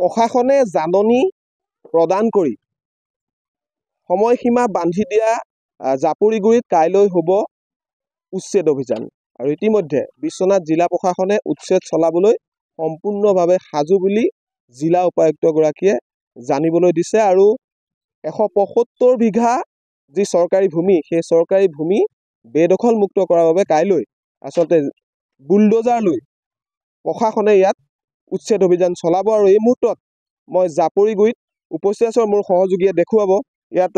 প্ৰশাসনে জাননী প্ৰদান কৰি সময়সীমা বান্ধি দিয়া জাপুৰিগুৰিত কাইলৈ হ'ব উচ্ছেদ অভিযান। আৰু ইতিমধ্যে বিশ্বনাথ জিলা প্ৰশাসনে উচ্ছেদ চলাবলৈ সম্পূৰ্ণভাৱে সাজু বুলি জিলা উপায়ুক্তগৰাকীয়ে জানিবলৈ দিছে। আৰু 175 বিঘা যি চৰকাৰী ভূমি, সেই চৰকাৰী ভূমি বেদখল মুক্ত কৰাৰ বাবে কাইলৈ আচলতে বুলডোজাৰ লৈ প্ৰশাসনে ইয়াত উচ্ছেদ অভিযান চলাব। আৰু এই মুহূৰ্তত মই জাপুৰিগুৰিত উপস্থিত আছোঁ। মোৰ সহযোগীয়ে দেখুৱাব, ইয়াত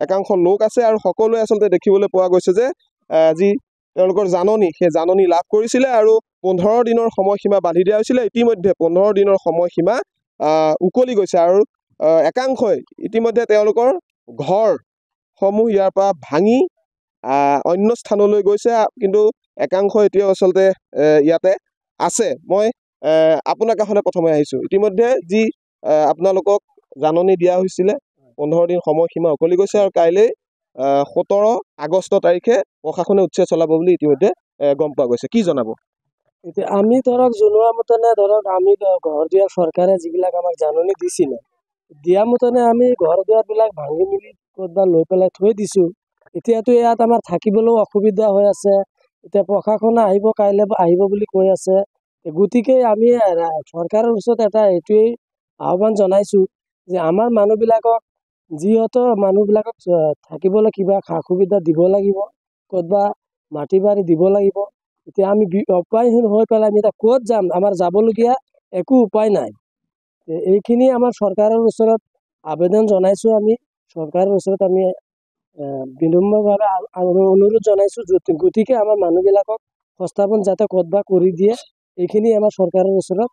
একাংশ লোক আছে আৰু সকলোৱে আচলতে দেখিবলৈ পোৱা গৈছে যে যি তেওঁলোকৰ জাননী, সেই জাননী লাভ কৰিছিলে আৰু 15 দিনৰ সময়সীমা বান্ধি দিয়া হৈছিলে। ইতিমধ্যে 15 দিনৰ সময়সীমা উকলি গৈছে আৰু একাংশই ইতিমধ্যে তেওঁলোকৰ ঘৰসমূহ ইয়াৰ পৰা ভাঙি অন্য স্থানলৈ গৈছে, কিন্তু একাংশ এতিয়াও আচলতে ইয়াতে আছে। মই আপোনাৰ কাষলৈ প্ৰথমে আহিছোঁ। ইতিমধ্যে যি আপোনালোকক জাননী দিয়া হৈছিলে 15 দিন সময়সীমা উকলি গৈছে আৰু কাইলৈ 17 আগষ্ট তাৰিখে প্ৰশাসনে উচ্ছেদ চলাব বুলি ইতিমধ্যে গম পোৱা গৈছে। কি জনাব? এতিয়া আমি ধৰক জনোৱা মতেনে ধৰক আমি ঘৰ দুৱাৰ চৰকাৰে যিবিলাক আমাক জাননী দিছিলে, দিয়া মতেনে আমি ঘৰ দুৱাৰবিলাক ভাঙি মেলি ক'তবা লৈ পেলাই থৈ দিছোঁ। এতিয়াতো ইয়াত আমাৰ থাকিবলৈও অসুবিধা হৈ আছে। এতিয়া প্ৰশাসনে কাইলৈ আহিব বুলি কৈ আছে। গতিকে আমি চৰকাৰৰ ওচৰত এইটোৱেই আহ্বান জনাইছোঁ যে আমাৰ মানুহবিলাকক, যিহেতু মানুহবিলাকক থাকিবলৈ কিবা সা সুবিধা দিব লাগিব, ক'তবা মাটি বাৰী দিব লাগিব। এতিয়া আমি উপায়হীন হৈ পেলাই আমি এতিয়া ক'ত যাম? আমাৰ যাবলগীয়া একো উপায় নাই। এইখিনি আমাৰ চৰকাৰৰ ওচৰত আবেদন জনাইছোঁ। আমি চৰকাৰৰ ওচৰত আমি বিনম্ৰভাৱে অনুৰোধ জনাইছোঁ, গতিকে আমাৰ মানুহবিলাকক সংস্থাপন যাতে ক'তবা কৰি দিয়ে, এইখিনি আমাৰ চৰকাৰৰ ওচৰত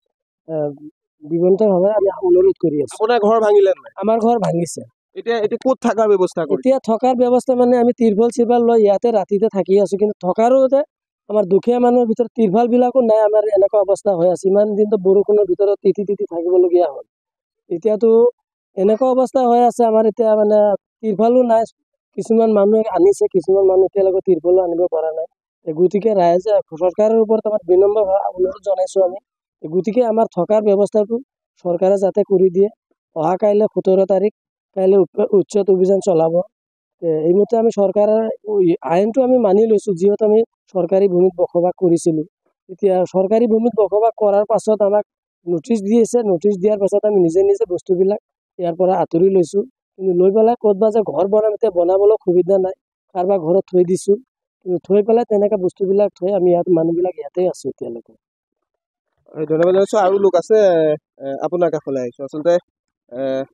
বিনম্ৰভাৱে আমি অনুৰোধ কৰি আছোঁ। আপোনাৰ ঘৰ ভাঙিলে নাই? আমাৰ ঘৰ ভাঙিছে। এতিয়া ক'ত থকাৰ ব্যৱস্থা কৰিছে? এতিয়া থকাৰ ব্যৱস্থা মানে আমি তিৰপাল চিৰপাল লৈ ইয়াতে ৰাতিতে থাকি আছোঁ, কিন্তু থকাৰো আমাৰ দুখীয়া মানুহৰ ভিতৰত তিৰপাল বিলাকো নাই। আমাৰ এনেকুৱা অৱস্থা হৈ আছে। ইমান দিনতো বৰষুণৰ ভিতৰত তিতি থাকিবলগীয়া হ'ল। এতিয়াতো এনেকুৱা অৱস্থা হৈ আছে আমাৰ, এতিয়া মানে তিৰপালো নাই। কিছুমান মানুহে আনিছে, কিছুমান মানুহ এতিয়ালৈকে তিৰপালো আনিব পৰা নাই। গতিকে ৰাইজে চৰকাৰৰ ওপৰত আমাৰ বিনম্ৰ অনুৰোধ জনাইছোঁ আমি। গতিকে আমাৰ থকাৰ ব্যৱস্থাটো চৰকাৰে যাতে কৰি দিয়ে। অহা কাইলৈ 17 তাৰিখ কাইলৈ উচ্ছেদ অভিযান চলাব। এইমতে আমি চৰকাৰৰ আইনটো আমি মানি লৈছোঁ, যিহেতু আমি চৰকাৰী ভূমিত বসবাস কৰিছিলোঁ। এতিয়া চৰকাৰী ভূমিত বসবাস কৰাৰ পাছত আমাক নোটিচ দিছে। নোটিচ দিয়াৰ পাছত আমি নিজে নিজে বস্তুবিলাক ইয়াৰ পৰা আঁতৰি লৈছোঁ। কিন্তু লৈ পেলাই ক'তবা যে ঘৰ বনাম, এতিয়া বনাবলৈ সুবিধা নাই। কাৰোবাৰ ঘৰত থৈ দিছোঁ, কিন্তু থৈ পেলাই তেনেকৈ বস্তুবিলাক থৈ আমি মানুহবিলাক ইয়াতে আছোঁ এতিয়ালৈকে। ধন্যবাদ জনাইছোঁ। আৰু লোক আছে, আপোনাৰ কাষলৈ আহিছোঁ। আচলতে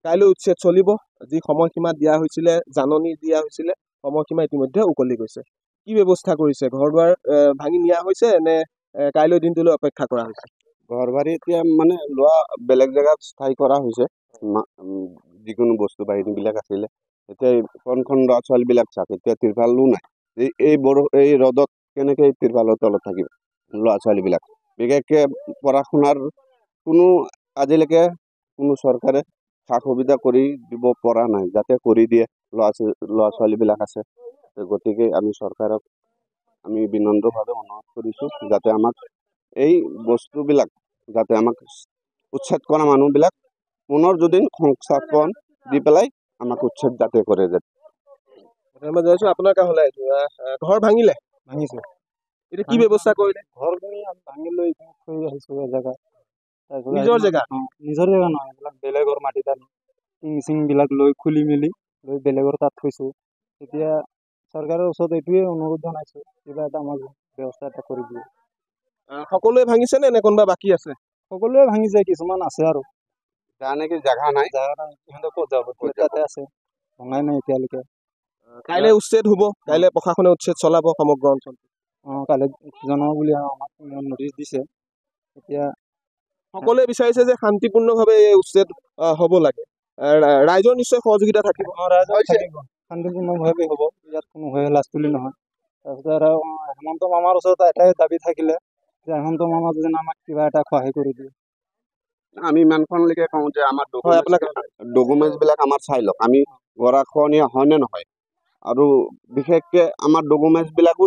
কাইলৈ উচ্ছেদ চলিব। যি সময়সীমা দিয়া হৈছিলে, জাননী দিয়া হৈছিলে, সময়সীমা ইতিমধ্যে উকলি গৈছে। কি ব্যৱস্থা কৰিছে? ঘৰ দুৱাৰ ভাঙি নিয়া হৈছে নে কাইলৈ দিনটোলৈ অপেক্ষা কৰা হৈছে? ঘৰ বাৰী এতিয়া মানে লোৱা বেলেগ জেগাত স্থায়ী কৰা হৈছে। যিকোনো বস্তু বাহিনীবিলাক আছিলে, এতিয়া কণ ল'ৰা ছোৱালীবিলাক চাওক, এতিয়া তিৰপালো নাই। এই ৰ'দত কেনেকৈ তিৰপালৰ তলত থাকিব ল'ৰা ছোৱালীবিলাক? বিশেষকৈ পঢ়া শুনাৰ আজিলৈকে কোনো চৰকাৰে সা সুবিধা কৰি দিব পৰা নাই, যাতে কৰি দিয়ে ল'ৰা ছোৱালীবিলাক আছে। গতিকে আমি চৰকাৰক আমি বিনম্ৰভাৱে অনুৰোধ কৰিছোঁ, যাতে আমাক এই বস্তুবিলাক, যাতে আমাক উচ্ছেদ কৰা মানুহবিলাক পুনৰ যদি সংস্থাপন দি পেলাই আমাক উচ্ছেদ যাতে কৰে। আপোনাৰ কাষলৈ আহিছোঁ। ঘৰ ভাঙিলে? ভাঙিছোঁ। এতিয়া কি ব্যৱস্থা কৰিলে? ঘৰ ভাঙি লৈ থৈ আহিছোঁ জেগা। নিজৰ জেগা? নিজৰ জেগা নহয়, এইবিলাক বেলেগৰ মাটিত আমি টিং চিংবিলাক লৈ খুলি মেলি লৈ বেলেগৰ তাত থৈছোঁ। এতিয়া চৰকাৰৰ ওচৰত এইটোৱে অনুৰোধ জনাইছোঁ, কিবা এটা আমাক ব্যৱস্থা এটা কৰি দিয়ে। সকলোৱে ভাঙিছে নে কোনোবা বাকী আছে? সকলোৱে ভাঙিছে, কিছুমান আছে আৰু যাৰ নেকি জাগা নাই, সিহঁতে ক'ত যাব? তাতে আছে, ভঙাই নাই এতিয়ালৈকে। কাইলৈ উচ্ছেদ হ'ব, কাইলৈ প্ৰশাসনে উচ্ছেদ চলাব সমগ্ৰ অঞ্চল। কাইলৈ জনাব বুলি আমাক নোটিচ দিছে। এতিয়া সকলোৱে বিচাৰিছে যে শান্তিপূৰ্ণভাৱে এই উচ্ছেদ হ'ব লাগে। ৰাইজৰ নিশ্চয় সহযোগিতা থাকিব। শান্তিপূৰ্ণভাৱে হ'ব, ইয়াত কোনো হৈ হুলস্থুলি নহয়। তাৰপিছত আৰু হেমন্ত মামাৰ ওচৰত এটাই দাবী থাকিলে যে হেমন্ত মামা যেন আমাক কিবা এটা সহায় কৰি দিয়ে। আমি ইমানখনলৈকে কওঁ যে আমাৰ ডকুমেণ্টছবিলাক আমাৰ চাই লওক, আমি গৰাখহনীয়া হয়নে নহয়। আৰু বিশেষকৈ আমাৰ ডকুমেণ্টছবিলাকো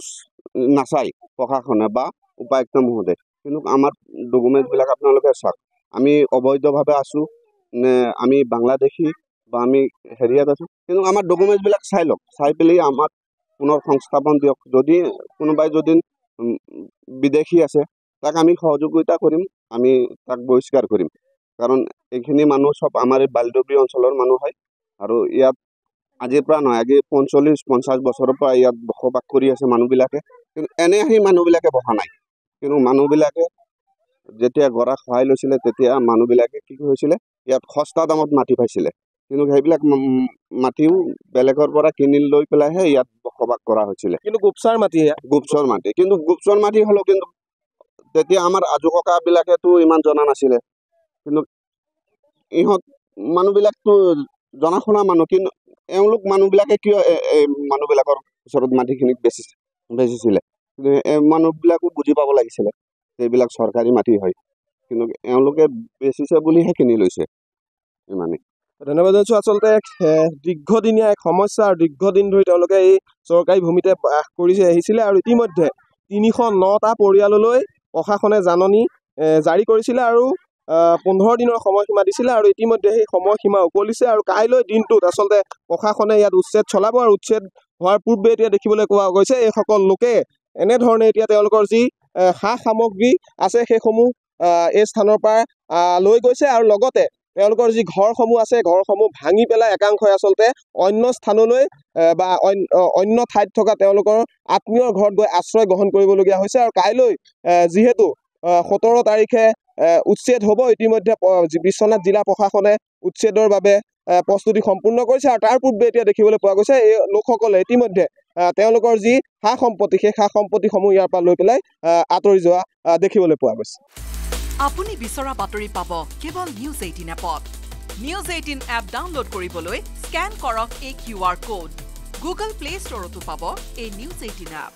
নাচায় প্ৰশাসনে বা উপায়ুক্ত মহোদয়, কিন্তু আমাৰ ডকুমেণ্টছবিলাক আপোনালোকে চাওক। আমি অবৈধভাৱে আছোঁ, নে আমি বাংলাদেশী বা আমি হেৰিয়াত আছোঁ, কিন্তু আমাৰ ডকুমেণ্টছবিলাক চাই লওক, চাই পেলাই আমাক পুনৰ সংস্থাপন দিয়ক। যদি কোনোবাই যদি বিদেশী আছে তাক আমি সহযোগিতা কৰিম, আমি তাক বহিষ্কাৰ কৰিম। কাৰণ এইখিনি মানুহ চব আমাৰ এই বালিডুবৰি অঞ্চলৰ মানুহ হয়, আৰু ইয়াত আজিৰ পৰা নহয়, আজি 45-50 বছৰৰ পৰা ইয়াত বসবাস কৰি আছে মানুহবিলাকে, কিন্তু এনে সেই মানুহবিলাকে বহা নাই। কিন্তু মানুহবিলাকে যেতিয়া গৰা খহাই লৈছিলে তেতিয়া মানুহবিলাকে কি হৈছিলে, ইয়াত সস্তা দামত মাটি পাইছিলে, কিন্তু সেইবিলাক মাটিও বেলেগৰ পৰা কিনি লৈ পেলাইহে ইয়াত বসবাস কৰা হৈছিলে। কিন্তু গোপচাৰ মাটি এয়া। গোপচৰ মাটি, কিন্তু গোপচৰ মাটি হ'লেও কিন্তু তেতিয়া আমাৰ আজু ককাবিলাকেতো ইমান জনা নাছিলে, কিন্তু ইহঁত মানুহবিলাকতো জনা শুনা মানুহ, কিন্তু এওঁলোক মানুহবিলাকে কিয় এই মানুহবিলাকৰ ওচৰত মাটিখিনিক বেচিছিলে। কিন্তু এই মানুহবিলাকো বুজি পাব লাগিছিলে এইবিলাক চৰকাৰী মাটি হয়, কিন্তু এওঁলোকে বেচিছে বুলিহে কিনি লৈছে ইমানেই। ধন্যবাদ জনাইছোঁ। আচলতে এক দীৰ্ঘদিনীয়া এক সমস্যা, আৰু দীৰ্ঘদিন ধৰি তেওঁলোকে এই চৰকাৰী ভূমিতে বাস কৰি আহিছিলে, আৰু ইতিমধ্যে 309টা পৰিয়াললৈ প্ৰশাসনে জাননী জাৰি কৰিছিলে, আৰু 15 দিনৰ সময়সীমা দিছিলে, আৰু ইতিমধ্যে সেই সময়সীমা উকলিছে, আৰু কাইলৈ দিনটোত আচলতে প্ৰশাসনে ইয়াত উচ্ছেদ চলাব, আৰু উচ্ছেদ হোৱাৰ পূৰ্বে এতিয়া দেখিবলৈ পোৱা গৈছে এইসকল লোকে এনেধৰণে এতিয়া তেওঁলোকৰ যি সা সামগ্ৰী আছে সেইসমূহ এই স্থানৰ পৰা লৈ গৈছে, আৰু লগতে তেওঁলোকৰ যি ঘৰসমূহ আছে ঘৰসমূহ ভাঙি পেলাই একাংশই আচলতে অন্য স্থানলৈ বা অন্য ঠাইত থকা তেওঁলোকৰ আত্মীয়ৰ ঘৰত গৈ আশ্ৰয় গ্ৰহণ কৰিবলগীয়া হৈছে। আৰু কাইলৈ যিহেতু 17 তাৰিখে উচ্ছেদ হ'ব, ইতিমধ্যে বিশ্বনাথ জিলা প্ৰশাসনে উচ্ছেদৰ বাবে প্ৰস্তুতি সম্পূৰ্ণ কৰিছে, আৰু তাৰ পূৰ্বে এতিয়া দেখিবলৈ পোৱা গৈছে এই লোকসকলে ইতিমধ্যে তেওঁলোকৰ যি সা সম্পত্তি সেই সা সম্পত্তিসমূহ ইয়াৰ পৰা লৈ পেলাই আঁতৰি যোৱা দেখিবলৈ পোৱা গৈছে। আপুনি বিচৰা বাতৰি পাব কেৱল নিউজ 18 এপত। নিউজ 18 এপ ডাউনলোড কৰিবলৈ স্কেন কৰক এই QR কোড। গুগল প্লে ষ্টৰতো পাব এই নিউজ 18 এপ।